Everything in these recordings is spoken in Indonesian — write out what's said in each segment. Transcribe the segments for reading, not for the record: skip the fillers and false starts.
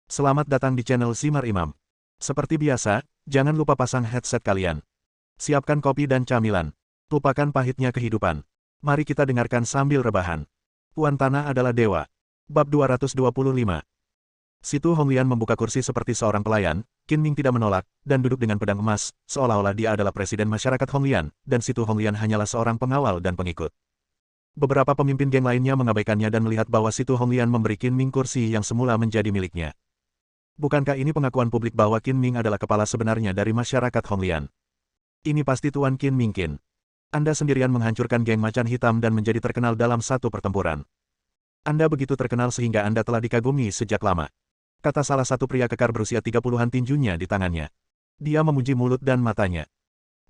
Selamat datang di channel Simar Imam. Seperti biasa, jangan lupa pasang headset kalian. Siapkan kopi dan camilan. Lupakan pahitnya kehidupan. Mari kita dengarkan sambil rebahan. Tuan Tanah adalah dewa. Bab 225. Situ Honglian membuka kursi seperti seorang pelayan. Qin Ming tidak menolak, dan duduk dengan pedang emas, seolah-olah dia adalah presiden masyarakat Honglian, dan Situ Honglian hanyalah seorang pengawal dan pengikut. Beberapa pemimpin geng lainnya mengabaikannya dan melihat bahwa Situ Honglian memberi Qin Ming kursi yang semula menjadi miliknya. Bukankah ini pengakuan publik bahwa Qin Ming adalah kepala sebenarnya dari masyarakat Honglian? Ini pasti Tuan Qin Ming Qin. Anda sendirian menghancurkan geng macan hitam dan menjadi terkenal dalam satu pertempuran. Anda begitu terkenal sehingga Anda telah dikagumi sejak lama. Kata salah satu pria kekar berusia 30-an tinjunya di tangannya. Dia memuji mulut dan matanya.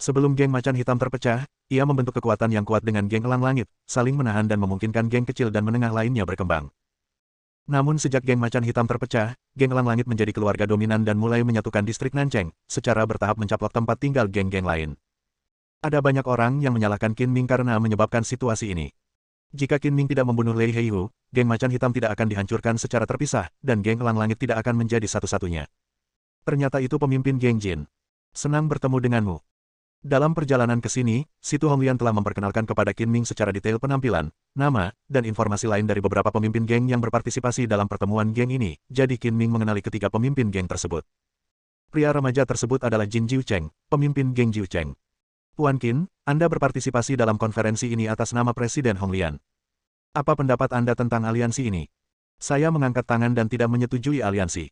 Sebelum geng macan hitam terpecah, ia membentuk kekuatan yang kuat dengan geng elang langit, saling menahan dan memungkinkan geng kecil dan menengah lainnya berkembang. Namun sejak geng macan hitam terpecah, geng elang langit menjadi keluarga dominan dan mulai menyatukan distrik Nancheng, secara bertahap mencaplok tempat tinggal geng-geng lain. Ada banyak orang yang menyalahkan Qin Ming karena menyebabkan situasi ini. Jika Qin Ming tidak membunuh Lei Heihu, geng macan hitam tidak akan dihancurkan secara terpisah, dan geng elang langit tidak akan menjadi satu-satunya. Ternyata itu pemimpin geng Jin. Senang bertemu denganmu. Dalam perjalanan ke sini, Situ Honglian telah memperkenalkan kepada Qin Ming secara detail penampilan, nama, dan informasi lain dari beberapa pemimpin geng yang berpartisipasi dalam pertemuan geng ini, jadi Qin Ming mengenali ketiga pemimpin geng tersebut. Pria remaja tersebut adalah Jin Jiucheng, pemimpin geng Jiucheng. Tuan Qin, Anda berpartisipasi dalam konferensi ini atas nama Presiden Honglian. Apa pendapat Anda tentang aliansi ini? Saya mengangkat tangan dan tidak menyetujui aliansi.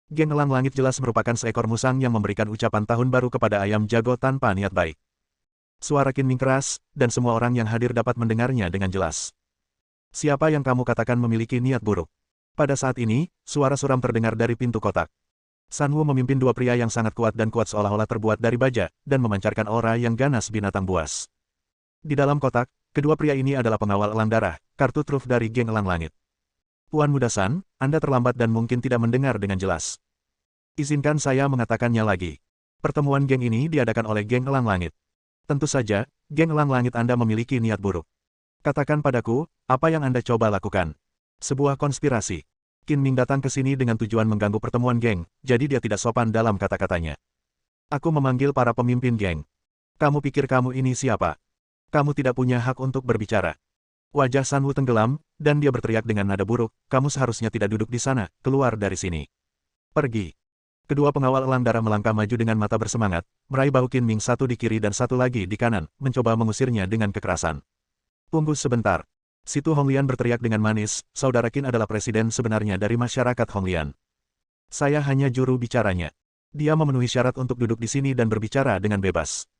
Geng elang langit jelas merupakan seekor musang yang memberikan ucapan tahun baru kepada ayam jago tanpa niat baik. Suara Qin Ming keras, dan semua orang yang hadir dapat mendengarnya dengan jelas. Siapa yang kamu katakan memiliki niat buruk? Pada saat ini, suara suram terdengar dari pintu kotak. San Wu memimpin dua pria yang sangat kuat dan kuat seolah-olah terbuat dari baja, dan memancarkan aura yang ganas binatang buas. Di dalam kotak, kedua pria ini adalah pengawal elang darah, kartu truf dari geng elang langit. Tuan Muda San, Anda terlambat dan mungkin tidak mendengar dengan jelas. Izinkan saya mengatakannya lagi. Pertemuan geng ini diadakan oleh geng elang langit. Tentu saja, geng elang langit Anda memiliki niat buruk. Katakan padaku, apa yang Anda coba lakukan? Sebuah konspirasi. Qin Ming datang ke sini dengan tujuan mengganggu pertemuan geng, jadi dia tidak sopan dalam kata-katanya. Aku memanggil para pemimpin geng. Kamu pikir kamu ini siapa? Kamu tidak punya hak untuk berbicara. Wajah San Wu tenggelam, dan dia berteriak dengan nada buruk, kamu seharusnya tidak duduk di sana, keluar dari sini. Pergi. Kedua pengawal elang darah melangkah maju dengan mata bersemangat, meraih bahu Qin Ming satu di kiri dan satu lagi di kanan, mencoba mengusirnya dengan kekerasan. Tunggu sebentar. Situ Honglian berteriak dengan manis, saudara Qin adalah presiden sebenarnya dari masyarakat Honglian. Saya hanya juru bicaranya. Dia memenuhi syarat untuk duduk di sini dan berbicara dengan bebas.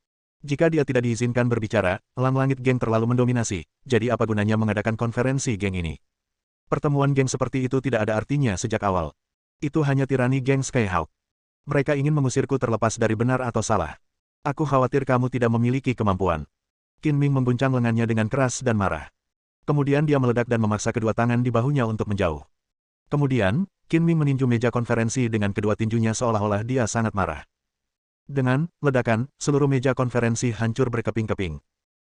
Jika dia tidak diizinkan berbicara, elang langit geng terlalu mendominasi, jadi apa gunanya mengadakan konferensi geng ini? Pertemuan geng seperti itu tidak ada artinya sejak awal. Itu hanya tirani geng Skyhawk. Mereka ingin mengusirku terlepas dari benar atau salah. Aku khawatir kamu tidak memiliki kemampuan. Qin Ming membuncang lengannya dengan keras dan marah. Kemudian dia meledak dan memaksa kedua tangan di bahunya untuk menjauh. Kemudian, Qin Ming meninju meja konferensi dengan kedua tinjunya seolah-olah dia sangat marah. Dengan ledakan, seluruh meja konferensi hancur berkeping-keping.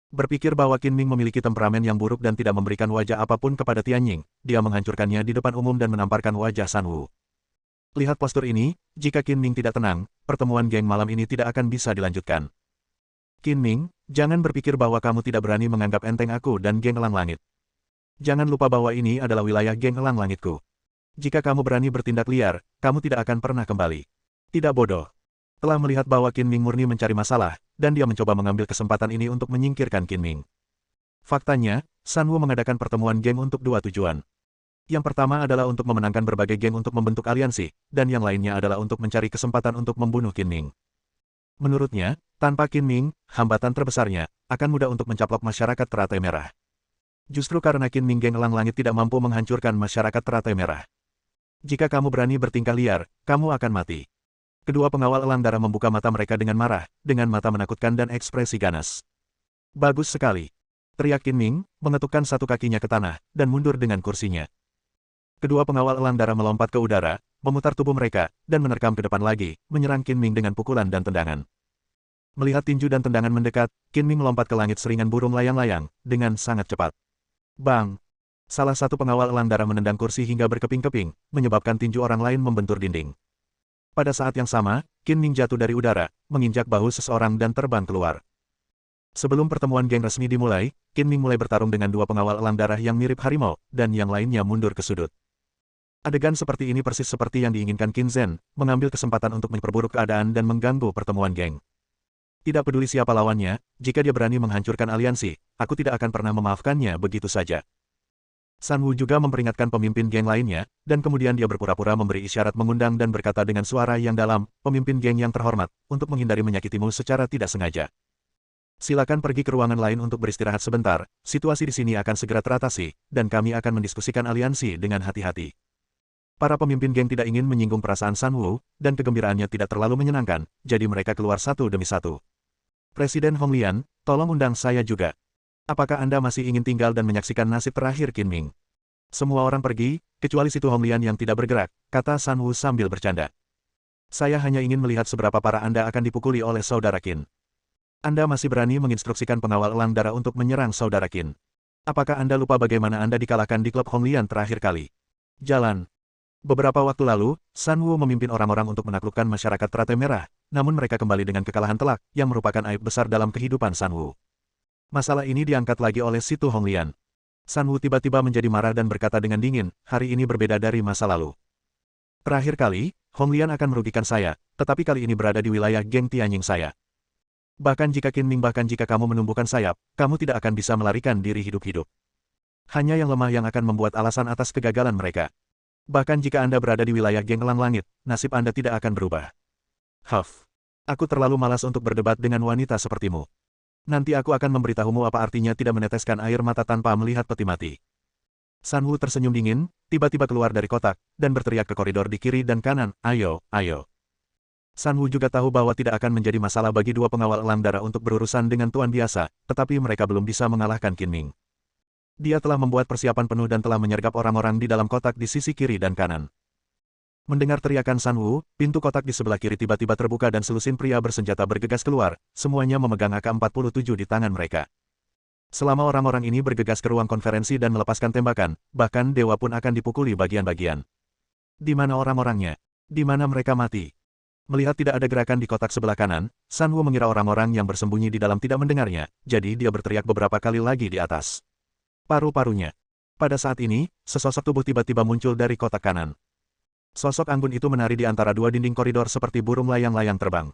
Berpikir bahwa Qin Ming memiliki temperamen yang buruk dan tidak memberikan wajah apapun kepada Tianying, dia menghancurkannya di depan umum dan menamparkan wajah San Wu. Lihat postur ini, jika Qin Ming tidak tenang, pertemuan geng malam ini tidak akan bisa dilanjutkan. Qin Ming, jangan berpikir bahwa kamu tidak berani menganggap enteng aku dan geng elang langit. Jangan lupa bahwa ini adalah wilayah geng elang langitku. Jika kamu berani bertindak liar, kamu tidak akan pernah kembali. Tidak bodoh. Telah melihat bahwa Qin Ming murni mencari masalah, dan dia mencoba mengambil kesempatan ini untuk menyingkirkan Qin Ming. Faktanya, San Wu mengadakan pertemuan geng untuk dua tujuan. Yang pertama adalah untuk memenangkan berbagai geng untuk membentuk aliansi, dan yang lainnya adalah untuk mencari kesempatan untuk membunuh Qin Ming. Menurutnya, tanpa Qin Ming, hambatan terbesarnya, akan mudah untuk mencaplok masyarakat teratai merah. Justru karena Qin Ming geng elang langit tidak mampu menghancurkan masyarakat teratai merah. Jika kamu berani bertingkah liar, kamu akan mati. Kedua pengawal elang darah membuka mata mereka dengan marah, dengan mata menakutkan dan ekspresi ganas. Bagus sekali. Teriak Qin Ming, mengetukkan satu kakinya ke tanah, dan mundur dengan kursinya. Kedua pengawal elang darah melompat ke udara, memutar tubuh mereka, dan menerkam ke depan lagi, menyerang Qin Ming dengan pukulan dan tendangan. Melihat tinju dan tendangan mendekat, Qin Ming melompat ke langit seringan burung layang-layang, dengan sangat cepat. Bang! Salah satu pengawal elang darah menendang kursi hingga berkeping-keping, menyebabkan tinju orang lain membentur dinding. Pada saat yang sama, Qin Ming jatuh dari udara, menginjak bahu seseorang dan terbang keluar. Sebelum pertemuan geng resmi dimulai, Qin Ming mulai bertarung dengan dua pengawal elang darah yang mirip harimau, dan yang lainnya mundur ke sudut. Adegan seperti ini persis seperti yang diinginkan Qin Zhen, mengambil kesempatan untuk memperburuk keadaan dan mengganggu pertemuan geng. Tidak peduli siapa lawannya, jika dia berani menghancurkan aliansi, aku tidak akan pernah memaafkannya begitu saja. San Wu juga memperingatkan pemimpin geng lainnya, dan kemudian dia berpura-pura memberi isyarat mengundang dan berkata dengan suara yang dalam, pemimpin geng yang terhormat, untuk menghindari menyakitimu secara tidak sengaja. Silakan pergi ke ruangan lain untuk beristirahat sebentar, situasi di sini akan segera teratasi, dan kami akan mendiskusikan aliansi dengan hati-hati. Para pemimpin geng tidak ingin menyinggung perasaan San Wu, dan kegembiraannya tidak terlalu menyenangkan, jadi mereka keluar satu demi satu. Presiden Hong Lian, tolong undang saya juga. Apakah Anda masih ingin tinggal dan menyaksikan nasib terakhir Qin Ming? Semua orang pergi, kecuali situ Hong Lian yang tidak bergerak, kata San Wu sambil bercanda. Saya hanya ingin melihat seberapa parah Anda akan dipukuli oleh saudara Qin. Anda masih berani menginstruksikan pengawal elang darah untuk menyerang saudara Qin. Apakah Anda lupa bagaimana Anda dikalahkan di klub Hong Lian terakhir kali? Jalan. Beberapa waktu lalu, San Wu memimpin orang-orang untuk menaklukkan masyarakat teratai merah, namun mereka kembali dengan kekalahan telak, yang merupakan aib besar dalam kehidupan San Wu. Masalah ini diangkat lagi oleh situ Hong Lian. San Wu tiba-tiba menjadi marah dan berkata dengan dingin, hari ini berbeda dari masa lalu. Terakhir kali, Hong Lian akan merugikan saya, tetapi kali ini berada di wilayah geng Tianying saya. Bahkan jika Qin Ming bahkan jika kamu menumbuhkan sayap, kamu tidak akan bisa melarikan diri hidup-hidup. Hanya yang lemah yang akan membuat alasan atas kegagalan mereka. Bahkan jika Anda berada di wilayah geng elang langit, nasib Anda tidak akan berubah. Huff. Aku terlalu malas untuk berdebat dengan wanita sepertimu. Nanti aku akan memberitahumu apa artinya tidak meneteskan air mata tanpa melihat peti mati. San Wu tersenyum dingin, tiba-tiba keluar dari kotak, dan berteriak ke koridor di kiri dan kanan, ayo, ayo. San Wu juga tahu bahwa tidak akan menjadi masalah bagi dua pengawal elang darah untuk berurusan dengan tuan biasa, tetapi mereka belum bisa mengalahkan Qin Ming. Dia telah membuat persiapan penuh dan telah menyergap orang-orang di dalam kotak di sisi kiri dan kanan. Mendengar teriakan San Wu, pintu kotak di sebelah kiri tiba-tiba terbuka dan selusin pria bersenjata bergegas keluar, semuanya memegang AK-47 di tangan mereka. Selama orang-orang ini bergegas ke ruang konferensi dan melepaskan tembakan, bahkan dewa pun akan dipukuli bagian-bagian. Di mana orang-orangnya? Di mana mereka mati? Melihat tidak ada gerakan di kotak sebelah kanan, San Wu mengira orang-orang yang bersembunyi di dalam tidak mendengarnya, jadi dia berteriak beberapa kali lagi di atas. Paru-parunya. Pada saat ini, sesosok tubuh tiba-tiba muncul dari kotak kanan. Sosok anggun itu menari di antara dua dinding koridor seperti burung layang-layang terbang.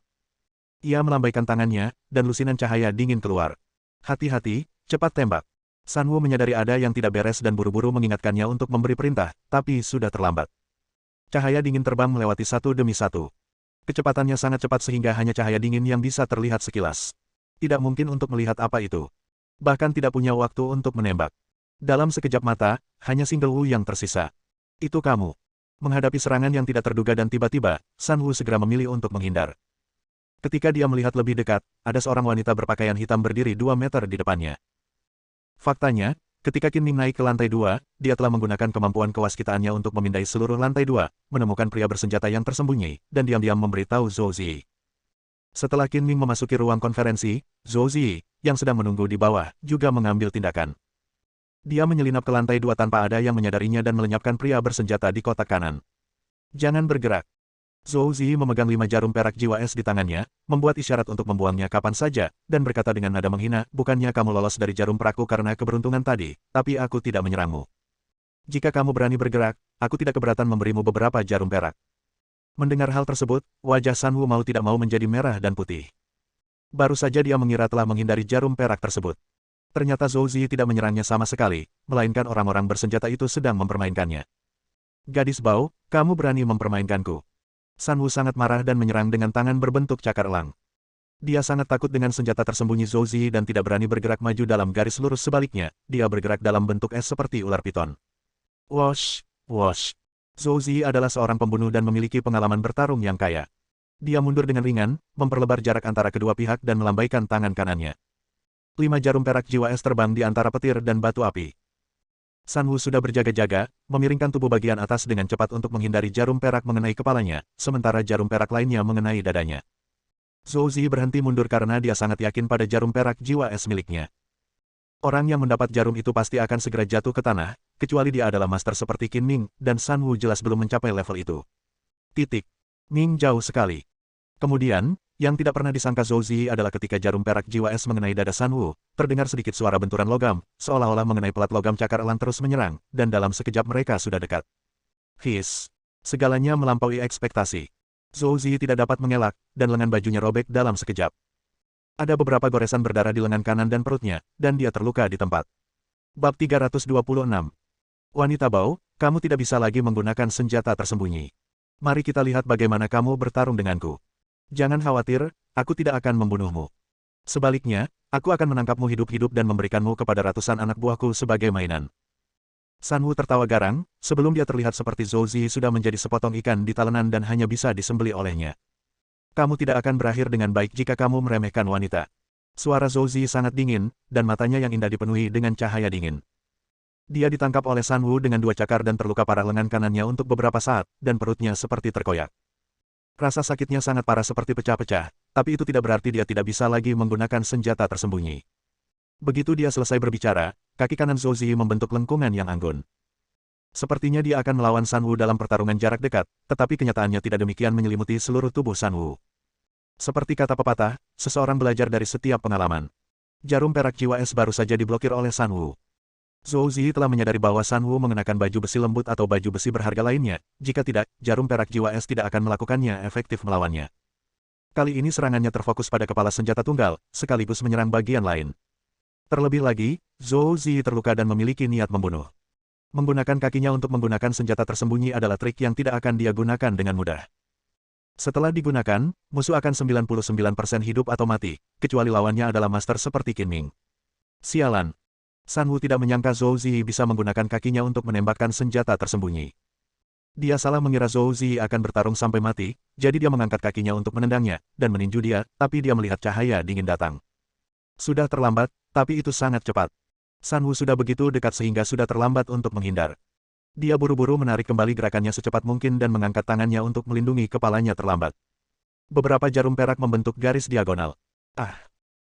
Ia melambaikan tangannya, dan lusinan cahaya dingin keluar. Hati-hati, cepat tembak. San Wu menyadari ada yang tidak beres dan buru-buru mengingatkannya untuk memberi perintah, tapi sudah terlambat. Cahaya dingin terbang melewati satu demi satu. Kecepatannya sangat cepat sehingga hanya cahaya dingin yang bisa terlihat sekilas. Tidak mungkin untuk melihat apa itu. Bahkan tidak punya waktu untuk menembak. Dalam sekejap mata, hanya Single Wu yang tersisa. Itu kamu. Menghadapi serangan yang tidak terduga dan tiba-tiba, San Wu segera memilih untuk menghindar. Ketika dia melihat lebih dekat, ada seorang wanita berpakaian hitam berdiri 2 meter di depannya. Faktanya, ketika Qin Ming naik ke lantai 2, dia telah menggunakan kemampuan kewaskitaannya untuk memindai seluruh lantai 2, menemukan pria bersenjata yang tersembunyi, dan diam-diam memberitahu Zhou Ziyi. Setelah Qin Ming memasuki ruang konferensi, Zhou Ziyi, yang sedang menunggu di bawah, juga mengambil tindakan. Dia menyelinap ke lantai 2 tanpa ada yang menyadarinya dan melenyapkan pria bersenjata di kotak kanan. Jangan bergerak. Zhou Ziyi memegang 5 jarum perak jiwa es di tangannya, membuat isyarat untuk membuangnya kapan saja, dan berkata dengan nada menghina, bukannya kamu lolos dari jarum perakku karena keberuntungan tadi, tapi aku tidak menyerangmu. Jika kamu berani bergerak, aku tidak keberatan memberimu beberapa jarum perak. Mendengar hal tersebut, wajah San Wu mau tidak mau menjadi merah dan putih. Baru saja dia mengira telah menghindari jarum perak tersebut. Ternyata Zhou Ziyi tidak menyerangnya sama sekali, melainkan orang-orang bersenjata itu sedang mempermainkannya. Gadis bau, kamu berani mempermainkanku. San Wu sangat marah dan menyerang dengan tangan berbentuk cakar elang. Dia sangat takut dengan senjata tersembunyi Zhou Ziyi dan tidak berani bergerak maju dalam garis lurus sebaliknya, dia bergerak dalam bentuk es seperti ular piton. Wosh, wosh. Zhou Ziyi adalah seorang pembunuh dan memiliki pengalaman bertarung yang kaya. Dia mundur dengan ringan, memperlebar jarak antara kedua pihak dan melambaikan tangan kanannya. 5 jarum perak jiwa es terbang di antara petir dan batu api. San Wu sudah berjaga-jaga, memiringkan tubuh bagian atas dengan cepat untuk menghindari jarum perak mengenai kepalanya, sementara jarum perak lainnya mengenai dadanya. Zhou Ziyi berhenti mundur karena dia sangat yakin pada jarum perak jiwa es miliknya. Orang yang mendapat jarum itu pasti akan segera jatuh ke tanah, kecuali dia adalah master seperti Qin Ming, dan San Wu jelas belum mencapai level itu. Titik. Ming jauh sekali. Kemudian, yang tidak pernah disangka Zhou Zi adalah ketika jarum perak jiwa es mengenai dada San Wu, terdengar sedikit suara benturan logam, seolah-olah mengenai pelat logam cakar elang terus menyerang, dan dalam sekejap mereka sudah dekat. His. Segalanya melampaui ekspektasi. Zhou Zi tidak dapat mengelak, dan lengan bajunya robek dalam sekejap. Ada beberapa goresan berdarah di lengan kanan dan perutnya, dan dia terluka di tempat. Bab 326. Wanita Bao, kamu tidak bisa lagi menggunakan senjata tersembunyi. Mari kita lihat bagaimana kamu bertarung denganku. Jangan khawatir, aku tidak akan membunuhmu. Sebaliknya, aku akan menangkapmu hidup-hidup dan memberikanmu kepada ratusan anak buahku sebagai mainan. San Wu tertawa garang, sebelum dia terlihat seperti Zhou Zi sudah menjadi sepotong ikan di talenan dan hanya bisa disembeli olehnya. Kamu tidak akan berakhir dengan baik jika kamu meremehkan wanita. Suara Zhou Zi sangat dingin, dan matanya yang indah dipenuhi dengan cahaya dingin. Dia ditangkap oleh San Wu dengan 2 cakar dan terluka parah lengan kanannya untuk beberapa saat, dan perutnya seperti terkoyak. Rasa sakitnya sangat parah seperti pecah-pecah, tapi itu tidak berarti dia tidak bisa lagi menggunakan senjata tersembunyi. Begitu dia selesai berbicara, kaki kanan Zhou Zi membentuk lengkungan yang anggun. Sepertinya dia akan melawan San Wu dalam pertarungan jarak dekat, tetapi kenyataannya tidak demikian menyelimuti seluruh tubuh San Wu. Seperti kata pepatah, seseorang belajar dari setiap pengalaman. Jarum perak jiwa es baru saja diblokir oleh San Wu. Zhou Zi telah menyadari bahwa San Wu mengenakan baju besi lembut atau baju besi berharga lainnya, jika tidak, jarum perak jiwa es tidak akan melakukannya efektif melawannya. Kali ini serangannya terfokus pada kepala senjata tunggal, sekaligus menyerang bagian lain. Terlebih lagi, Zhou Zi terluka dan memiliki niat membunuh. Menggunakan kakinya untuk menggunakan senjata tersembunyi adalah trik yang tidak akan dia gunakan dengan mudah. Setelah digunakan, musuh akan 99% hidup atau mati, kecuali lawannya adalah master seperti Qin Ming. Sialan. San Wu tidak menyangka Zhou Zi bisa menggunakan kakinya untuk menembakkan senjata tersembunyi. Dia salah mengira Zhou Zi akan bertarung sampai mati, jadi dia mengangkat kakinya untuk menendangnya, dan meninju dia, tapi dia melihat cahaya dingin datang. Sudah terlambat, tapi itu sangat cepat. San Wu sudah begitu dekat sehingga sudah terlambat untuk menghindar. Dia buru-buru menarik kembali gerakannya secepat mungkin dan mengangkat tangannya untuk melindungi kepalanya terlambat. Beberapa jarum perak membentuk garis diagonal. Ah!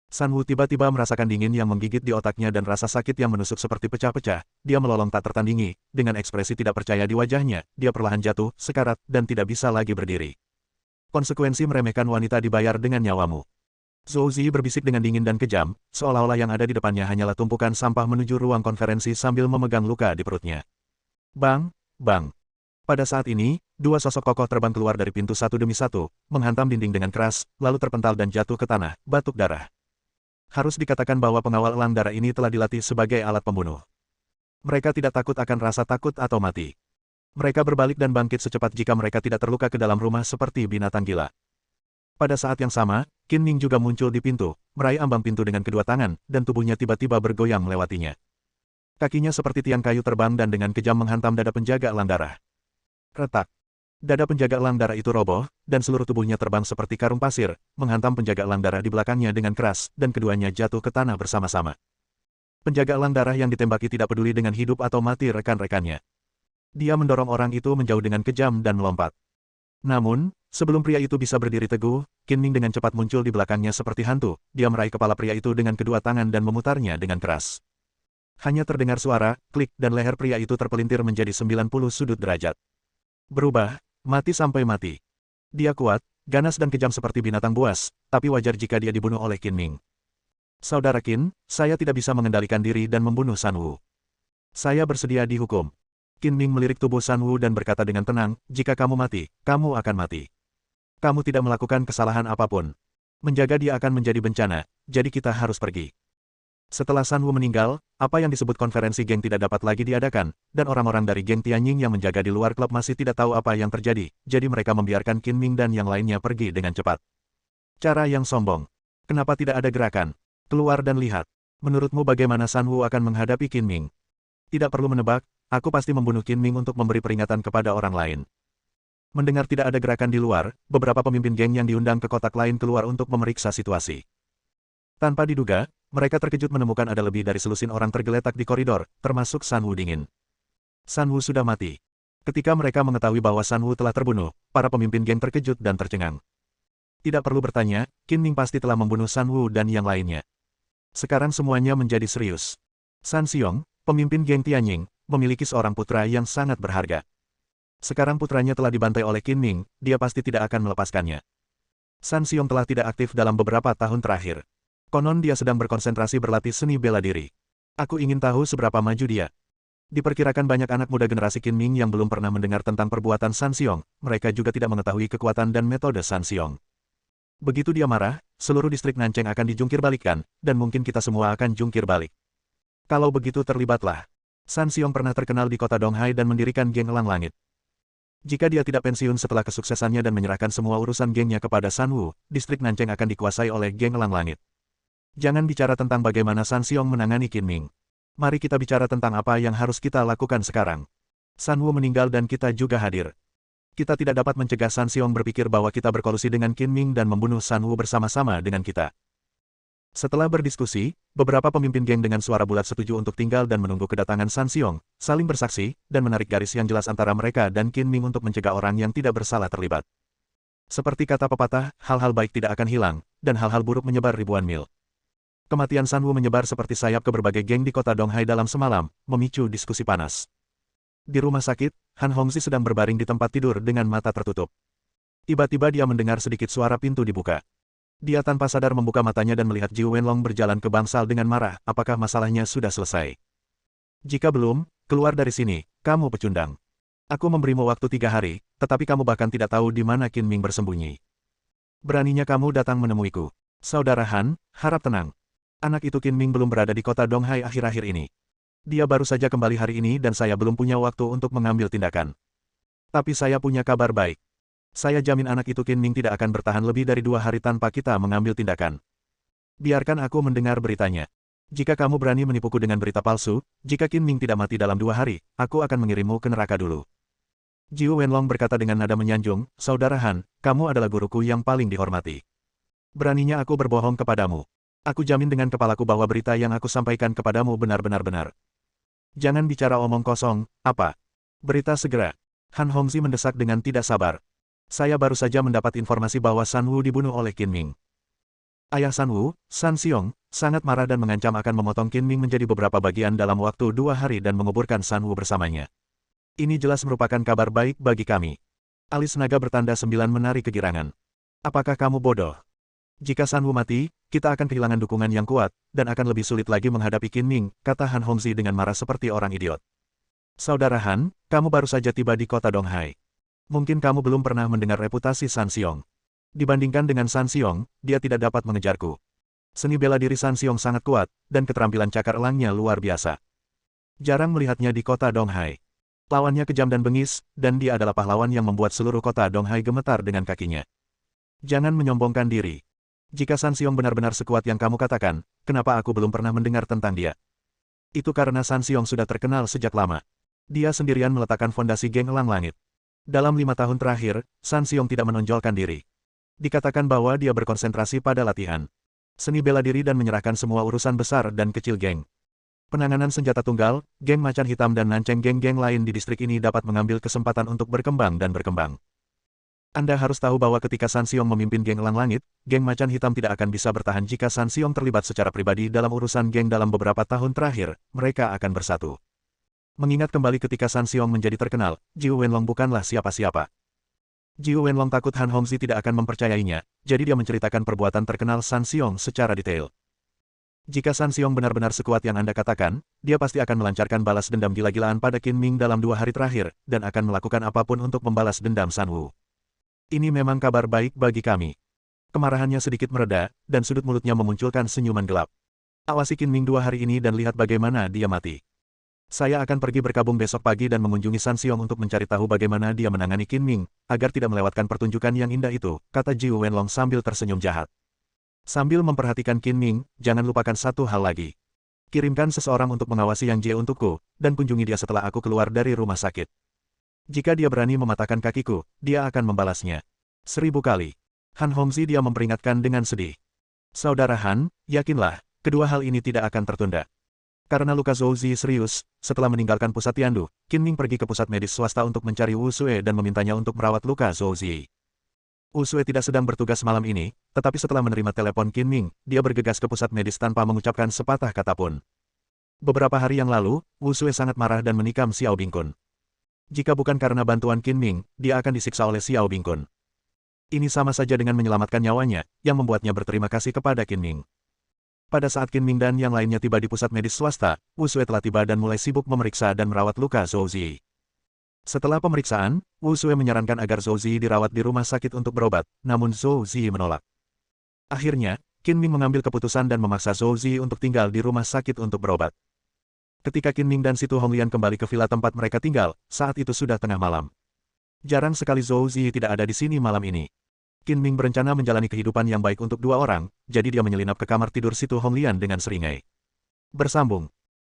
San Wu tiba-tiba merasakan dingin yang menggigit di otaknya dan rasa sakit yang menusuk seperti pecah-pecah. Dia melolong tak tertandingi, dengan ekspresi tidak percaya di wajahnya, dia perlahan jatuh, sekarat, dan tidak bisa lagi berdiri. Konsekuensi meremehkan wanita dibayar dengan nyawamu. Zhou Zi berbisik dengan dingin dan kejam, seolah-olah yang ada di depannya hanyalah tumpukan sampah menuju ruang konferensi sambil memegang luka di perutnya. Bang, bang. Pada saat ini, 2 sosok kokoh terbang keluar dari pintu satu demi satu, menghantam dinding dengan keras, lalu terpental dan jatuh ke tanah, batuk darah. Harus dikatakan bahwa pengawal elang darah ini telah dilatih sebagai alat pembunuh. Mereka tidak takut akan rasa takut atau mati. Mereka berbalik dan bangkit secepat jika mereka tidak terluka ke dalam rumah seperti binatang gila. Pada saat yang sama, Qin Ming juga muncul di pintu, meraih ambang pintu dengan kedua tangan, dan tubuhnya tiba-tiba bergoyang melewatinya. Kakinya seperti tiang kayu terbang dan dengan kejam menghantam dada penjaga elang darah. Retak. Dada penjaga elang darah itu roboh, dan seluruh tubuhnya terbang seperti karung pasir, menghantam penjaga elang darah di belakangnya dengan keras, dan keduanya jatuh ke tanah bersama-sama. Penjaga elang darah yang ditembaki tidak peduli dengan hidup atau mati rekan-rekannya. Dia mendorong orang itu menjauh dengan kejam dan melompat. Namun, sebelum pria itu bisa berdiri teguh, Qin Ming dengan cepat muncul di belakangnya seperti hantu, dia meraih kepala pria itu dengan kedua tangan dan memutarnya dengan keras. Hanya terdengar suara, klik, dan leher pria itu terpelintir menjadi 90 sudut derajat. Berubah, mati sampai mati. Dia kuat, ganas dan kejam seperti binatang buas, tapi wajar jika dia dibunuh oleh Qin Ming. Saudara Qin, saya tidak bisa mengendalikan diri dan membunuh San Wu. Saya bersedia dihukum. Qin Ming melirik tubuh San Wu dan berkata dengan tenang, jika kamu mati, kamu akan mati. Kamu tidak melakukan kesalahan apapun. Menjaga dia akan menjadi bencana, jadi kita harus pergi. Setelah San Wu meninggal, apa yang disebut konferensi geng tidak dapat lagi diadakan, dan orang-orang dari geng Tianying yang menjaga di luar klub masih tidak tahu apa yang terjadi, jadi mereka membiarkan Qin Ming dan yang lainnya pergi dengan cepat. Cara yang sombong. Kenapa tidak ada gerakan? Keluar dan lihat. Menurutmu bagaimana San Wu akan menghadapi Qin Ming? Tidak perlu menebak, aku pasti membunuh Qin Ming untuk memberi peringatan kepada orang lain. Mendengar tidak ada gerakan di luar, beberapa pemimpin geng yang diundang ke kotak lain keluar untuk memeriksa situasi. Tanpa diduga, mereka terkejut menemukan ada lebih dari selusin orang tergeletak di koridor, termasuk San Wu dingin. San Wu sudah mati. Ketika mereka mengetahui bahwa San Wu telah terbunuh, para pemimpin geng terkejut dan tercengang. Tidak perlu bertanya, Qin Ming pasti telah membunuh San Wu dan yang lainnya. Sekarang semuanya menjadi serius. San Xiong, pemimpin geng Tianying, memiliki seorang putra yang sangat berharga. Sekarang putranya telah dibantai oleh Qin Ming, dia pasti tidak akan melepaskannya. San Xiong telah tidak aktif dalam beberapa tahun terakhir. Konon dia sedang berkonsentrasi berlatih seni bela diri. Aku ingin tahu seberapa maju dia. Diperkirakan banyak anak muda generasi Qin Ming yang belum pernah mendengar tentang perbuatan San Xiong, mereka juga tidak mengetahui kekuatan dan metode San Xiong. Begitu dia marah, seluruh distrik Nancheng akan dijungkir balikkan, dan mungkin kita semua akan jungkir balik. Kalau begitu terlibatlah. San Xiong pernah terkenal di kota Donghai dan mendirikan geng Elang Langit. Jika dia tidak pensiun setelah kesuksesannya dan menyerahkan semua urusan gengnya kepada San Wu, distrik Nancheng akan dikuasai oleh geng Elang Langit. Jangan bicara tentang bagaimana San Xiong menangani Qin Ming. Mari kita bicara tentang apa yang harus kita lakukan sekarang. San Wu meninggal dan kita juga hadir. Kita tidak dapat mencegah San Xiong berpikir bahwa kita berkolusi dengan Qin Ming dan membunuh San Wu bersama-sama dengan kita. Setelah berdiskusi, beberapa pemimpin geng dengan suara bulat setuju untuk tinggal dan menunggu kedatangan San Xiong, saling bersaksi, dan menarik garis yang jelas antara mereka dan Qin Ming untuk mencegah orang yang tidak bersalah terlibat. Seperti kata pepatah, hal-hal baik tidak akan hilang, dan hal-hal buruk menyebar ribuan mil. Kematian San Wu menyebar seperti sayap ke berbagai geng di kota Donghai dalam semalam, memicu diskusi panas. Di rumah sakit, Han Hongxi sedang berbaring di tempat tidur dengan mata tertutup. Tiba-tiba dia mendengar sedikit suara pintu dibuka. Dia tanpa sadar membuka matanya dan melihat Jiu Wenlong berjalan ke bangsal dengan marah, apakah masalahnya sudah selesai? Jika belum, keluar dari sini, kamu pecundang. Aku memberimu waktu 3 hari, tetapi kamu bahkan tidak tahu di mana Qin Ming bersembunyi. Beraninya kamu datang menemuiku. Saudara Han, harap tenang. Anak itu Qin Ming belum berada di kota Donghai akhir-akhir ini. Dia baru saja kembali hari ini dan saya belum punya waktu untuk mengambil tindakan. Tapi saya punya kabar baik. Saya jamin anak itu Qin Ming tidak akan bertahan lebih dari 2 hari tanpa kita mengambil tindakan. Biarkan aku mendengar beritanya. Jika kamu berani menipuku dengan berita palsu, jika Qin Ming tidak mati dalam 2 hari, aku akan mengirimmu ke neraka dulu. Jiu Wenlong berkata dengan nada menyanjung, Saudara Han, kamu adalah guruku yang paling dihormati. Beraninya aku berbohong kepadamu. Aku jamin dengan kepalaku bahwa berita yang aku sampaikan kepadamu benar-benar benar. Jangan bicara omong kosong, apa? Berita segera. Han Hongxi mendesak dengan tidak sabar. Saya baru saja mendapat informasi bahwa San Wu dibunuh oleh Qin Ming. Ayah San Wu, San Xiong, sangat marah dan mengancam akan memotong Qin Ming menjadi beberapa bagian dalam waktu 2 hari dan menguburkan San Wu bersamanya. Ini jelas merupakan kabar baik bagi kami. Alis naga bertanda 9 menari kegirangan. Apakah kamu bodoh? Jika San Wu mati, kita akan kehilangan dukungan yang kuat, dan akan lebih sulit lagi menghadapi Qin Ming, kata Han Hongxi dengan marah seperti orang idiot. Saudara Han, kamu baru saja tiba di kota Donghai. Mungkin kamu belum pernah mendengar reputasi San Xiong. Dibandingkan dengan San Xiong, dia tidak dapat mengejarku. Seni bela diri San Xiong sangat kuat, dan keterampilan cakar elangnya luar biasa. Jarang melihatnya di kota Donghai. Lawannya kejam dan bengis, dan dia adalah pahlawan yang membuat seluruh kota Donghai gemetar dengan kakinya. Jangan menyombongkan diri. Jika San Xiong benar-benar sekuat yang kamu katakan, kenapa aku belum pernah mendengar tentang dia? Itu karena San Xiong sudah terkenal sejak lama. Dia sendirian meletakkan fondasi geng Elang Langit. Dalam 5 tahun terakhir, San Xiong tidak menonjolkan diri. Dikatakan bahwa dia berkonsentrasi pada latihan seni bela diri dan menyerahkan semua urusan besar dan kecil geng. Penanganan senjata tunggal, geng Macan Hitam dan Nancheng geng-geng lain di distrik ini dapat mengambil kesempatan untuk berkembang dan berkembang. Anda harus tahu bahwa ketika San Xiong memimpin geng Elang Langit, geng Macan Hitam tidak akan bisa bertahan jika San Xiong terlibat secara pribadi dalam urusan geng dalam beberapa tahun terakhir, mereka akan bersatu. Mengingat kembali ketika San Xiong menjadi terkenal, Jiu Wenlong bukanlah siapa-siapa. Jiu Wenlong takut Han Hongxi tidak akan mempercayainya, jadi dia menceritakan perbuatan terkenal San Xiong secara detail. Jika San Xiong benar-benar sekuat yang Anda katakan, dia pasti akan melancarkan balas dendam gila-gilaan pada Qin Ming dalam 2 hari terakhir, dan akan melakukan apapun untuk membalas dendam San Wu. Ini memang kabar baik bagi kami. Kemarahannya sedikit mereda, dan sudut mulutnya memunculkan senyuman gelap. Awasi Qin Ming 2 hari ini dan lihat bagaimana dia mati. Saya akan pergi berkabung besok pagi dan mengunjungi San Xiong untuk mencari tahu bagaimana dia menangani Qin Ming, agar tidak melewatkan pertunjukan yang indah itu, kata Jiu Wenlong sambil tersenyum jahat. Sambil memperhatikan Qin Ming, jangan lupakan satu hal lagi. Kirimkan seseorang untuk mengawasi Yang Jie untukku, dan kunjungi dia setelah aku keluar dari rumah sakit. Jika dia berani mematahkan kakiku, dia akan membalasnya 1000 kali. Han Hongxi dia memperingatkan dengan sedih. Saudara Han, yakinlah, kedua hal ini tidak akan tertunda. Karena luka Zhou Zi serius, setelah meninggalkan pusat Tiandu, Qin Ming pergi ke pusat medis swasta untuk mencari Wu Sue dan memintanya untuk merawat luka Zhou Zi. Wu Sue tidak sedang bertugas malam ini, Tetapi setelah menerima telepon Qin Ming, dia bergegas ke pusat medis tanpa mengucapkan sepatah kata pun. Beberapa hari yang lalu, Wu Sui sangat marah dan menikam Xiao Bingkun. Jika bukan karena bantuan Qin Ming, dia akan disiksa oleh Xiao Bingkun. Ini sama saja dengan menyelamatkan nyawanya, yang membuatnya berterima kasih kepada Qin Ming. Pada saat Qin Ming dan yang lainnya tiba di pusat medis swasta, Wu Sui telah tiba dan mulai sibuk memeriksa dan merawat luka Zhou Zi. Setelah pemeriksaan, Wu Sui menyarankan agar Zhou Zi dirawat di rumah sakit untuk berobat, namun Zhou Zi menolak. Akhirnya, Qin Ming mengambil keputusan dan memaksa Zhou Zi untuk tinggal di rumah sakit untuk berobat. Ketika Qin Ming dan Situ Honglian kembali ke villa tempat mereka tinggal, saat itu sudah tengah malam. Jarang sekali Zhou Zi tidak ada di sini malam ini. Qin Ming berencana menjalani kehidupan yang baik untuk dua orang, jadi dia menyelinap ke kamar tidur Situ Honglian dengan seringai. Bersambung.